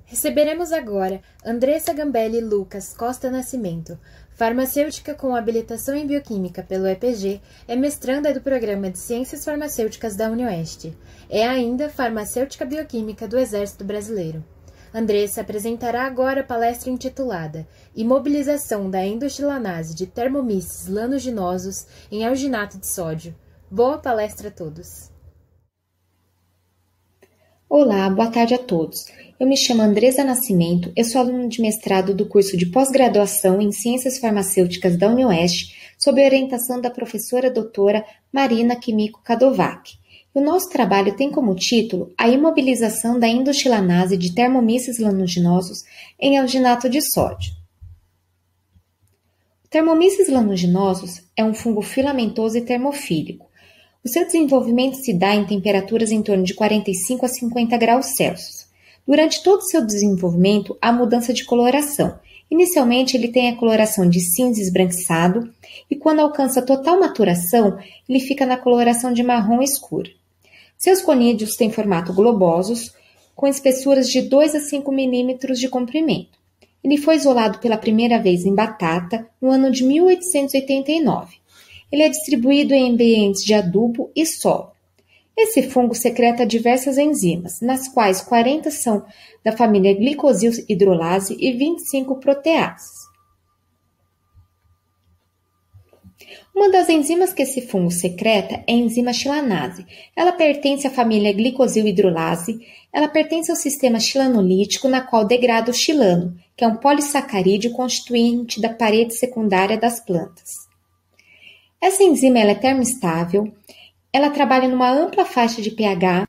Receberemos agora Andressa Gambelli Lucas Costa Nascimento, farmacêutica com habilitação em bioquímica pelo EPG, é mestranda do Programa de Ciências Farmacêuticas da UniOeste. É ainda farmacêutica bioquímica do Exército Brasileiro. Andressa apresentará agora a palestra intitulada Imobilização da endoxilanase de termomíceis lanuginosos em alginato de sódio. Boa palestra a todos! Olá, boa tarde a todos. Eu me chamo Andressa Nascimento, eu sou aluna de mestrado do curso de pós-graduação em Ciências Farmacêuticas da UniOeste, sob a orientação da professora doutora Marina Kimiko Kadovac. O nosso trabalho tem como título a imobilização da endoxilanase de termomíceis lanuginosos em alginato de sódio. Termomíceis lanuginosos é um fungo filamentoso e termofílico. O seu desenvolvimento se dá em temperaturas em torno de 45 a 50 graus Celsius. Durante todo o seu desenvolvimento, há mudança de coloração. Inicialmente, ele tem a coloração de cinza esbranquiçado e, quando alcança total maturação, ele fica na coloração de marrom escura. Seus conídeos têm formato globosos, com espessuras de 2 a 5 milímetros de comprimento. Ele foi isolado pela primeira vez em batata no ano de 1889. Ele é distribuído em ambientes de adubo e solo. Esse fungo secreta diversas enzimas, nas quais 40 são da família glicosilhidrolase e 25 proteases. Uma das enzimas que esse fungo secreta é a enzima xilanase. Ela pertence à família glicosilhidrolase. Ela pertence ao sistema xilanolítico, na qual degrada o xilano, que é um polissacarídeo constituinte da parede secundária das plantas. Essa enzima ela é termoestável, ela trabalha numa ampla faixa de pH.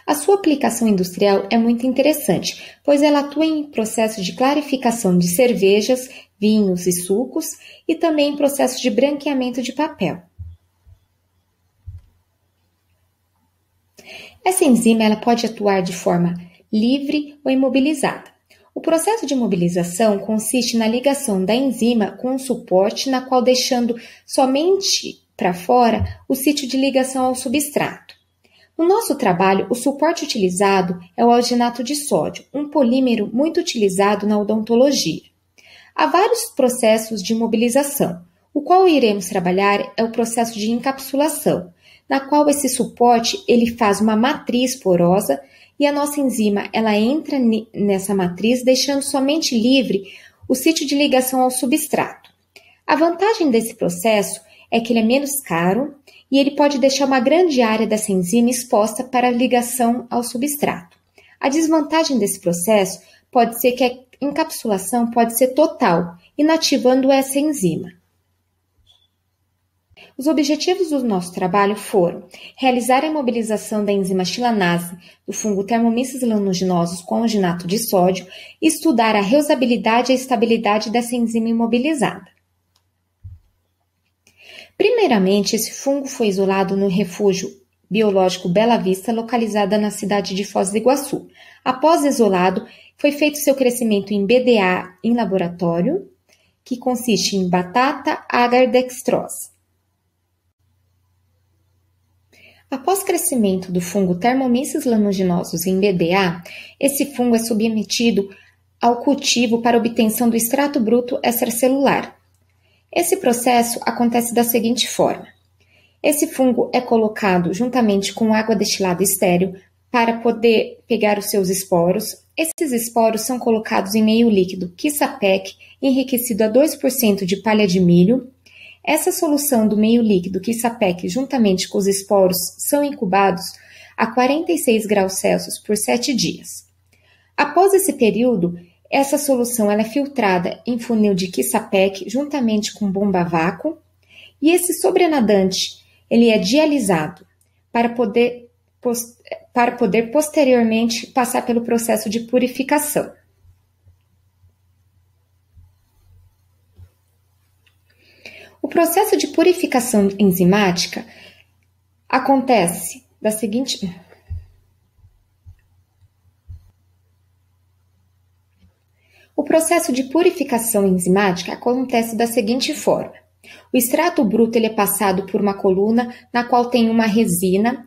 A sua aplicação industrial é muito interessante, pois ela atua em processos de clarificação de cervejas, vinhos e sucos e também em processos de branqueamento de papel. Essa enzima ela pode atuar de forma livre ou imobilizada. O processo de imobilização consiste na ligação da enzima com um suporte, na qual deixando somente para fora o sítio de ligação ao substrato. No nosso trabalho, o suporte utilizado é o alginato de sódio, um polímero muito utilizado na odontologia. Há vários processos de imobilização. O qual iremos trabalhar é o processo de encapsulação, na qual esse suporte ele faz uma matriz porosa e a nossa enzima ela entra nessa matriz, deixando somente livre o sítio de ligação ao substrato. A vantagem desse processo é que ele é menos caro e ele pode deixar uma grande área dessa enzima exposta para a ligação ao substrato. A desvantagem desse processo pode ser que a encapsulação pode ser total, inativando essa enzima. Os objetivos do nosso trabalho foram realizar a imobilização da enzima xilanase do fungo termomíceis lanuginosos com alginato de sódio e estudar a reusabilidade e a estabilidade dessa enzima imobilizada. Primeiramente, esse fungo foi isolado no refúgio biológico Bela Vista, localizada na cidade de Foz do Iguaçu. Após isolado, foi feito seu crescimento em BDA em laboratório, que consiste em batata agar-dextrose. Após crescimento do fungo termomíceis lanuginosos em BDA, esse fungo é submetido ao cultivo para obtenção do extrato bruto extracelular. Esse processo acontece da seguinte forma. Esse fungo é colocado juntamente com água destilada estéril para poder pegar os seus esporos. Esses esporos são colocados em meio líquido Kisapec, enriquecido a 2% de palha de milho. Essa solução do meio líquido Kisapec, juntamente com os esporos, são incubados a 46 graus Celsius por 7 dias. Após esse período, essa solução ela é filtrada em funil de Kisapec, juntamente com bomba a vácuo, e esse sobrenadante ele é dialisado para poder posteriormente passar pelo processo de purificação. O processo de purificação enzimática acontece da seguinte... O processo de purificação enzimática acontece da seguinte forma. O extrato bruto ele é passado por uma coluna na qual tem uma resina.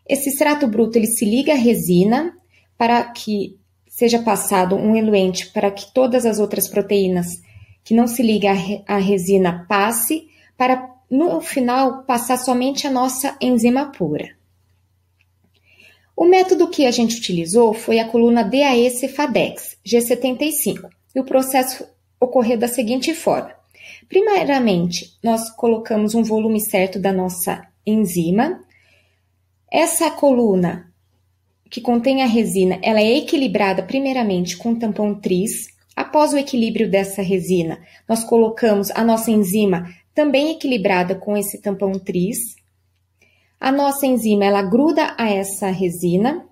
Esse extrato bruto ele se liga à resina para que seja passado um eluente para que todas as outras proteínas que não se ligam à resina passe, para no final passar somente a nossa enzima pura. O método que a gente utilizou foi a coluna DAE-Cefadex, G75, e o processo ocorreu da seguinte forma. Primeiramente, nós colocamos um volume certo da nossa enzima. Essa coluna que contém a resina, ela é equilibrada primeiramente com o tampão tris. Após o equilíbrio dessa resina, nós colocamos a nossa enzima também equilibrada com esse tampão tris. A nossa enzima, ela gruda a essa resina.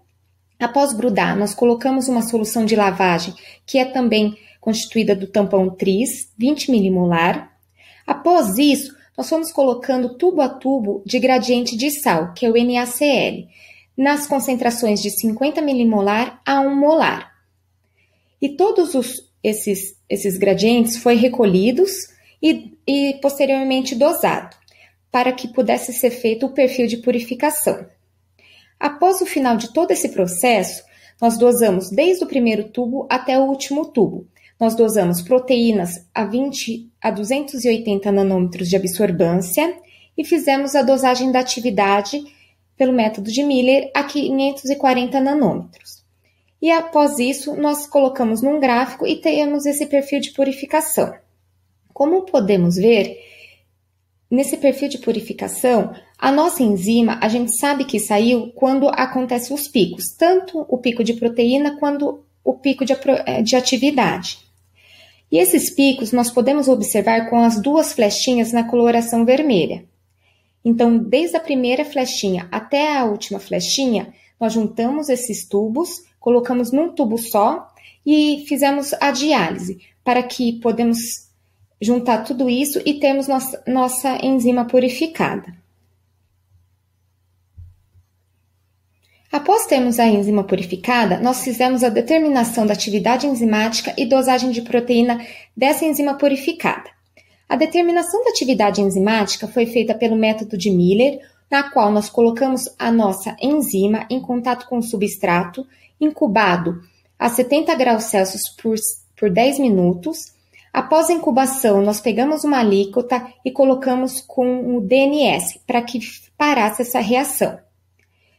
Após grudar, nós colocamos uma solução de lavagem, que é também constituída do tampão tris, 20 milimolar. Após isso, nós fomos colocando tubo a tubo de gradiente de sal, que é o NaCl, nas concentrações de 50 milimolar a 1 molar. E todos esses gradientes foram recolhidos e posteriormente dosado, para que pudesse ser feito o perfil de purificação. Após o final de todo esse processo, nós dosamos desde o primeiro tubo até o último tubo. Nós dosamos proteínas a 20 a 280 nanômetros de absorvância e fizemos a dosagem da atividade pelo método de Miller a 540 nanômetros. E após isso, nós colocamos num gráfico e temos esse perfil de purificação. Como podemos ver, nesse perfil de purificação, a nossa enzima, a gente sabe que saiu quando acontecem os picos, tanto o pico de proteína quanto o pico de atividade. E esses picos nós podemos observar com as duas flechinhas na coloração vermelha. Então, desde a primeira flechinha até a última flechinha, nós juntamos esses tubos, colocamos num tubo só e fizemos a diálise, para que podemos juntar tudo isso e termos nossa enzima purificada. Após termos a enzima purificada, nós fizemos a determinação da atividade enzimática e dosagem de proteína dessa enzima purificada. A determinação da atividade enzimática foi feita pelo método de Miller, na qual nós colocamos a nossa enzima em contato com o substrato, incubado a 70 graus Celsius por 10 minutos. Após a incubação, nós pegamos uma alíquota e colocamos com o DNS para que parasse essa reação.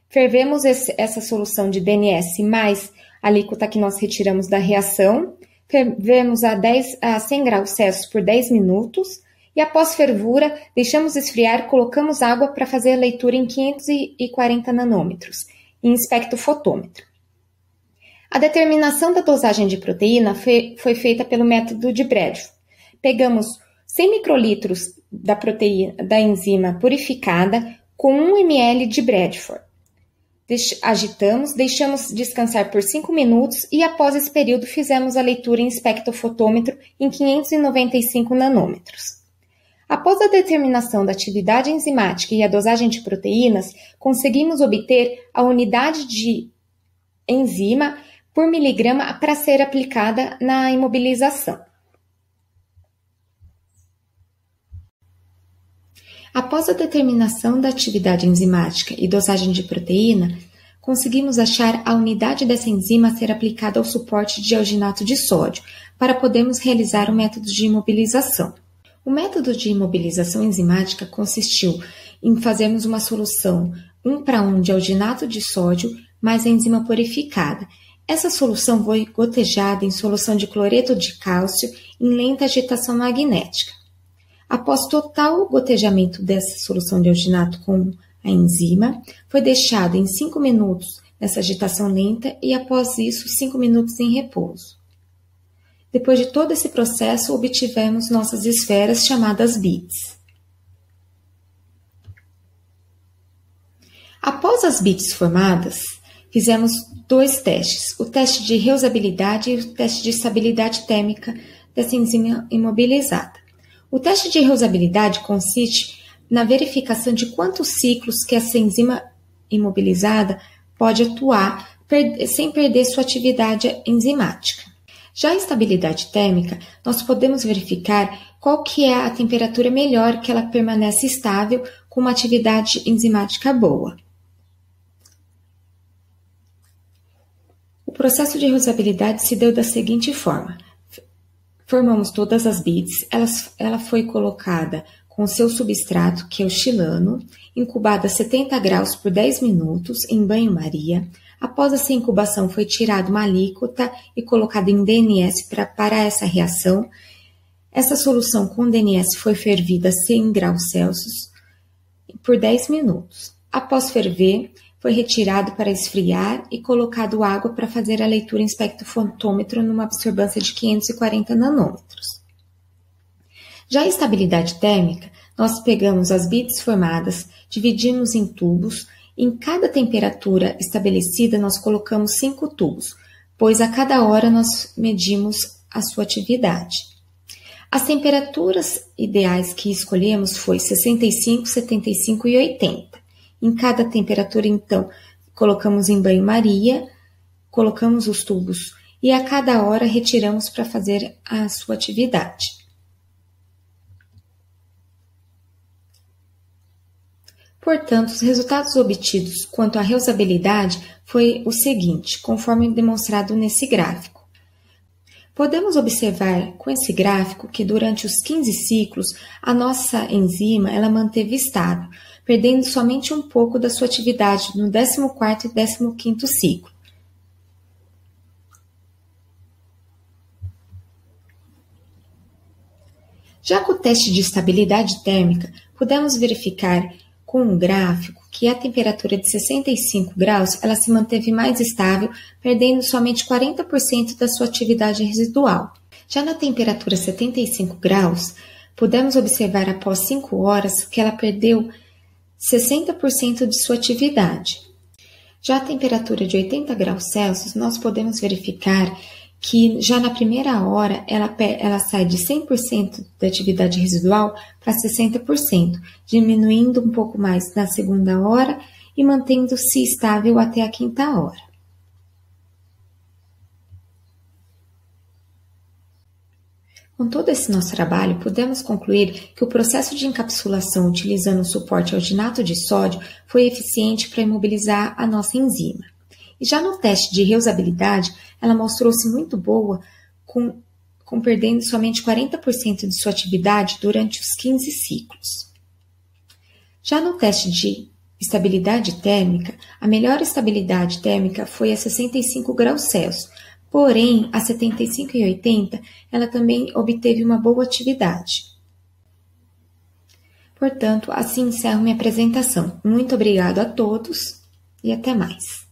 Fervemos essa solução de DNS mais a alíquota que nós retiramos da reação. Fervemos a 100 graus Celsius por 10 minutos. E após fervura, deixamos esfriar, colocamos água para fazer a leitura em 540 nanômetros, em espectrofotômetro. A determinação da dosagem de proteína foi feita pelo método de Bradford. Pegamos 100 microlitros da enzima purificada com 1 ml de Bradford. Agitamos, deixamos descansar por 5 minutos e após esse período fizemos a leitura em espectrofotômetro em 595 nanômetros. Após a determinação da atividade enzimática e a dosagem de proteínas, conseguimos obter a unidade de enzima por miligrama para ser aplicada na imobilização. Após a determinação da atividade enzimática e dosagem de proteína, conseguimos achar a unidade dessa enzima a ser aplicada ao suporte de alginato de sódio, para podermos realizar o método de imobilização. O método de imobilização enzimática consistiu em fazermos uma solução 1:1 de alginato de sódio mais a enzima purificada. Essa solução foi gotejada em solução de cloreto de cálcio em lenta agitação magnética. Após total gotejamento dessa solução de alginato com a enzima, foi deixado em 5 minutos nessa agitação lenta e após isso 5 minutos em repouso. Depois de todo esse processo, obtivemos nossas esferas chamadas bits. Após as bits formadas, fizemos 2 testes, o teste de reusabilidade e o teste de estabilidade térmica dessa enzima imobilizada. O teste de reusabilidade consiste na verificação de quantos ciclos que essa enzima imobilizada pode atuar sem perder sua atividade enzimática. Já a estabilidade térmica, nós podemos verificar qual que é a temperatura melhor que ela permanece estável com uma atividade enzimática boa. O processo de reusabilidade se deu da seguinte forma. Formamos todas as bits, ela foi colocada com seu substrato, que é o xilano, incubada a 70 graus por 10 minutos em banho-maria. Após essa incubação, foi tirada uma alíquota e colocada em DNS para parar essa reação. Essa solução com DNS foi fervida a 100 graus Celsius por 10 minutos. Após ferver, foi retirado para esfriar e colocado água para fazer a leitura em espectrofotômetro numa absorbância de 540 nanômetros. Já a estabilidade térmica, nós pegamos as bits formadas, dividimos em tubos, em cada temperatura estabelecida nós colocamos 5 tubos, pois a cada hora nós medimos a sua atividade. As temperaturas ideais que escolhemos foi 65, 75 e 80. Em cada temperatura, então, colocamos em banho-maria, colocamos os tubos e a cada hora retiramos para fazer a sua atividade. Portanto, os resultados obtidos quanto à reusabilidade foi o seguinte, conforme demonstrado nesse gráfico. Podemos observar com esse gráfico que durante os 15 ciclos, a nossa enzima ela manteve estável, perdendo somente um pouco da sua atividade no 14º e 15º ciclo. Já com o teste de estabilidade térmica, pudemos verificar com um gráfico que a temperatura de 65 graus ela se manteve mais estável, perdendo somente 40% da sua atividade residual. Já na temperatura 75 graus, pudemos observar após 5 horas que ela perdeu 60% de sua atividade. Já a temperatura de 80 graus Celsius, nós podemos verificar que já na primeira hora ela sai de 100% da atividade residual para 60%, diminuindo um pouco mais na segunda hora e mantendo-se estável até a quinta hora. Com todo esse nosso trabalho, podemos concluir que o processo de encapsulação utilizando o suporte alginato de sódio foi eficiente para imobilizar a nossa enzima. E já no teste de reusabilidade, ela mostrou-se muito boa, com perdendo somente 40% de sua atividade durante os 15 ciclos. Já no teste de estabilidade térmica, a melhor estabilidade térmica foi a 65 graus Celsius, porém, a 75 e 80, ela também obteve uma boa atividade. Portanto, assim encerro minha apresentação. Muito obrigado a todos e até mais.